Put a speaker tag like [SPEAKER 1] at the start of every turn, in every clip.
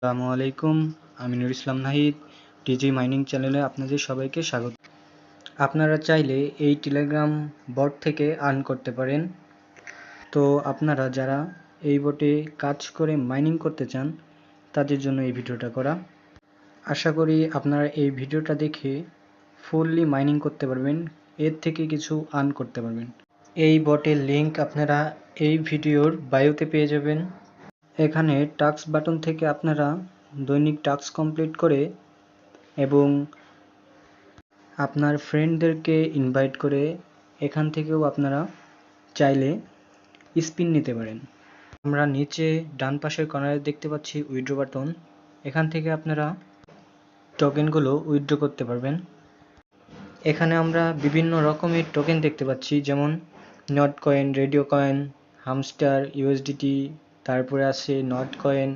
[SPEAKER 1] আসসালামু আলাইকুম, আমি নুর ইসলাম নাহিদ। টিজি মাইনিং চ্যানেলে আপনাদের সবাইকে স্বাগত। আপনারা চাইলে এই টেলিগ্রাম বট থেকে আর্ন করতে পারেন। তো আপনারা যারা এই বটে কাজ করে মাইনিং করতে চান তাদের জন্য এই ভিডিওটা করা। আশা করি আপনারা এই ভিডিওটা দেখে ফুললি মাইনিং করতে পারবেন, এর থেকে কিছু আর্ন করতে পারবেন। এই বটের লিঙ্ক আপনারা এই ভিডিওর বায়োতে পেয়ে যাবেন। এখানে টাস্ক বাটন থেকে আপনারা দৈনিক টাস্ক কমপ্লিট করে এবং আপনার ফ্রেন্ডদেরকে ইনভাইট করে এখান থেকেও আপনারা চাইলে স্পিন নিতে পারেন। আমরা নিচে ডান পাশের কর্নারে দেখতে পাচ্ছি উইথড্র বাটন, এখান থেকে আপনারা টোকেনগুলো উইথড্র করতে পারবেন। এখানে আমরা বিভিন্ন রকমের টোকেন দেখতে পাচ্ছি, যেমন not coin, radio coin, hamster, USDT, তারপরে আছে নট কয়েন,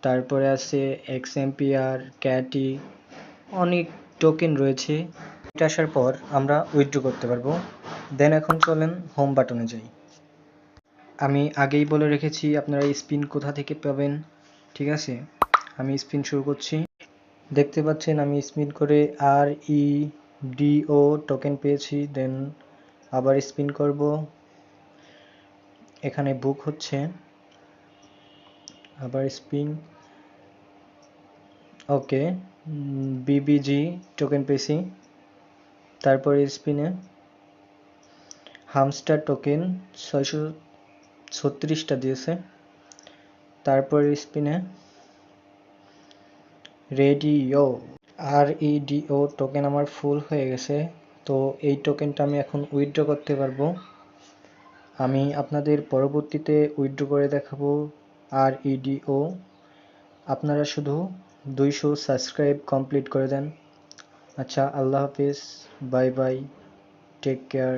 [SPEAKER 1] তারপরে আছে এক্সএমপিআর, ক্যাটি, অনেক টোকেন রয়েছে। এটা আসার পর আমরা উইথড্র করতে পারবো। দেন এখন চলেন হোম বাটনে যাই। আমি আগেই বলে রেখেছি আপনারা স্পিন কোথা থেকে পাবেন, ঠিক আছে? আমি স্পিন শুরু করছি। দেখতে পাচ্ছেন আমি স্পিন করে REDO টোকেন পেয়েছি। দেন আবার স্পিন করব, এখানে বুক হচ্ছে, আবার স্পিন, ওকে, BBG টোকেন পেয়েছি। তারপরে স্পিনে হামস্টার টোকেন 636টা দিয়েছে। তারপরে স্পিনে REDO টোকেন আমার ফুল হয়ে গেছে। তো এই টোকেনটা আমি এখন উইথড্র করতে পারবো। আমি আপনাদের পরবর্তীতে উইথড্র করে দেখাবো REDO। আপনারা শুধু 200 সাবস্ক্রাইব কমপ্লিট করে দেন। আচ্ছা, আল্লাহ হাফিজ, বাই বাই, টেক কেয়ার।